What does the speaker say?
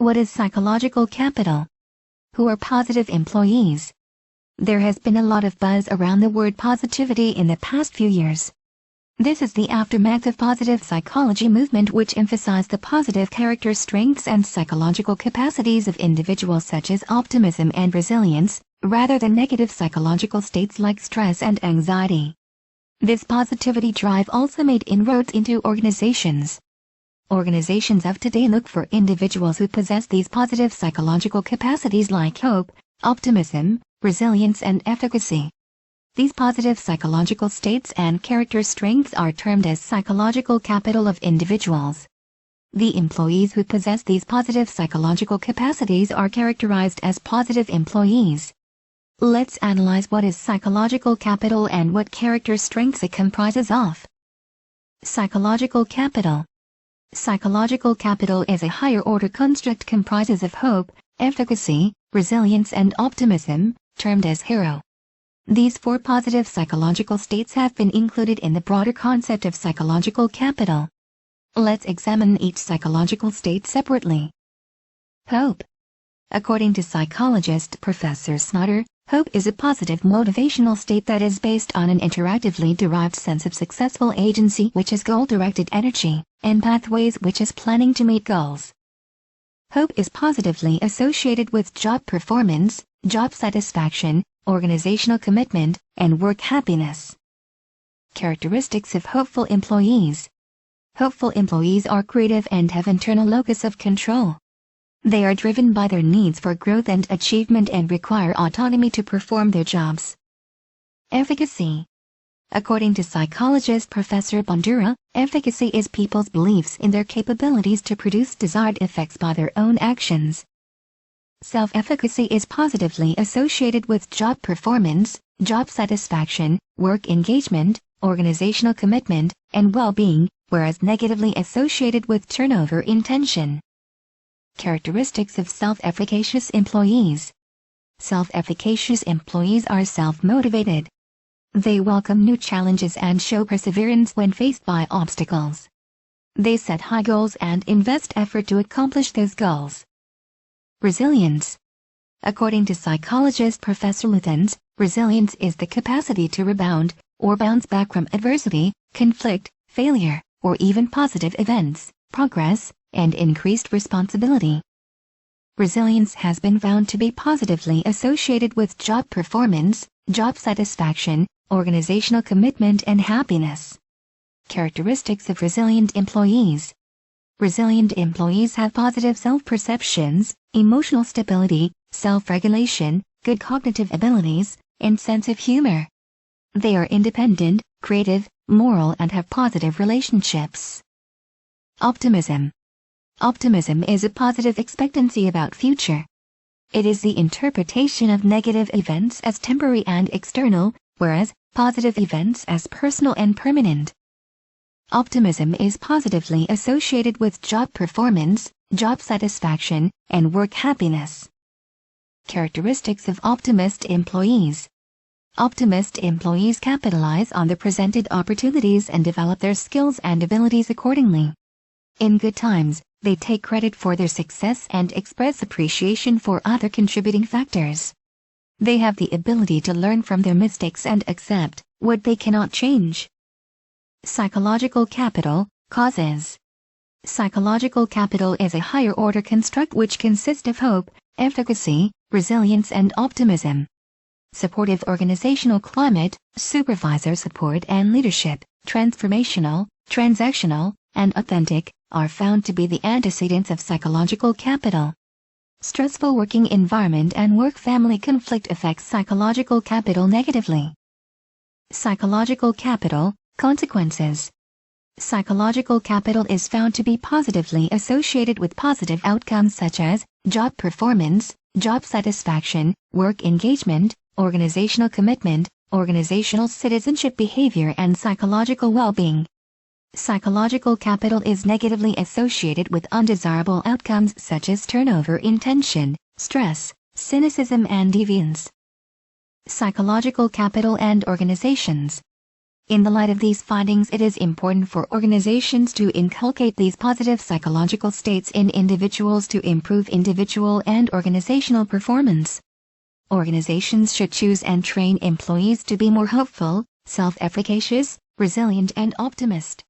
What is psychological capital? Who are positive employees? There has been a lot of buzz around the word positivity in the past few years. This is the aftermath of positive psychology movement, which emphasized the positive character strengths and psychological capacities of individuals such as optimism and resilience, rather than negative psychological states like stress and anxiety. This positivity drive also made inroads into organizations. Organizations of today look for individuals who possess these positive psychological capacities like hope, optimism, resilience and efficacy. These positive psychological states and character strengths are termed as psychological capital of individuals. The employees who possess these positive psychological capacities are characterized as positive employees. Let's analyze what is psychological capital and what character strengths it comprises of. Psychological capital. Psychological capital is a higher-order construct comprises of hope, efficacy, resilience and optimism, termed as HERO. These four positive psychological states have been included in the broader concept of psychological capital. Let's examine each psychological state separately. Hope. According to psychologist Professor Snyder, hope is a positive motivational state that is based on an interactively derived sense of successful agency, which is goal-directed energy, and pathways, which is planning to meet goals. Hope is positively associated with job performance, job satisfaction, organizational commitment, and work happiness. Characteristics of hopeful employees. Hopeful employees are creative and have internal locus of control. They are driven by their needs for growth and achievement and require autonomy to perform their jobs. Efficacy. According to psychologist Professor Bandura, efficacy is people's beliefs in their capabilities to produce desired effects by their own actions. Self-efficacy is positively associated with job performance, job satisfaction, work engagement, organizational commitment, and well-being, whereas negatively associated with turnover intention. Characteristics of self-efficacious employees. Self-efficacious employees are self-motivated. They welcome new challenges and show perseverance when faced by obstacles. They set high goals and invest effort to accomplish those goals. Resilience. According to psychologist Professor Luthans, resilience is the capacity to rebound, or bounce back from adversity, conflict, failure, or even positive events, progress, and increased responsibility. Resilience has been found to be positively associated with job performance, job satisfaction, organizational commitment and happiness. Characteristics of resilient employees. Resilient employees have positive self-perceptions, emotional stability, self-regulation, good cognitive abilities, and sense of humor. They are independent, creative, moral and have positive relationships. Optimism. Optimism is a positive expectancy about future. It is the interpretation of negative events as temporary and external, whereas positive events as personal and permanent. Optimism is positively associated with job performance, job satisfaction, and work happiness. Characteristics of optimist employees. Optimist employees capitalize on the presented opportunities and develop their skills and abilities accordingly. In good times, they take credit for their success and express appreciation for other contributing factors. They have the ability to learn from their mistakes and accept what they cannot change. Psychological capital, causes. Psychological capital is a higher-order construct which consists of hope, efficacy, resilience and optimism. Supportive organizational climate, supervisor support and leadership, transformational, transactional, and authentic, are found to be the antecedents of psychological capital. Stressful working environment and work-family conflict affects psychological capital negatively. Psychological capital, consequences. Psychological capital is found to be positively associated with positive outcomes such as job performance, job satisfaction, work engagement, organizational commitment, organizational citizenship behavior and psychological well-being. Psychological capital is negatively associated with undesirable outcomes such as turnover intention, stress, cynicism and deviance. Psychological capital and organizations. In the light of these findings, it is important for organizations to inculcate these positive psychological states in individuals to improve individual and organizational performance. Organizations should choose and train employees to be more hopeful, self-efficacious, resilient and optimist.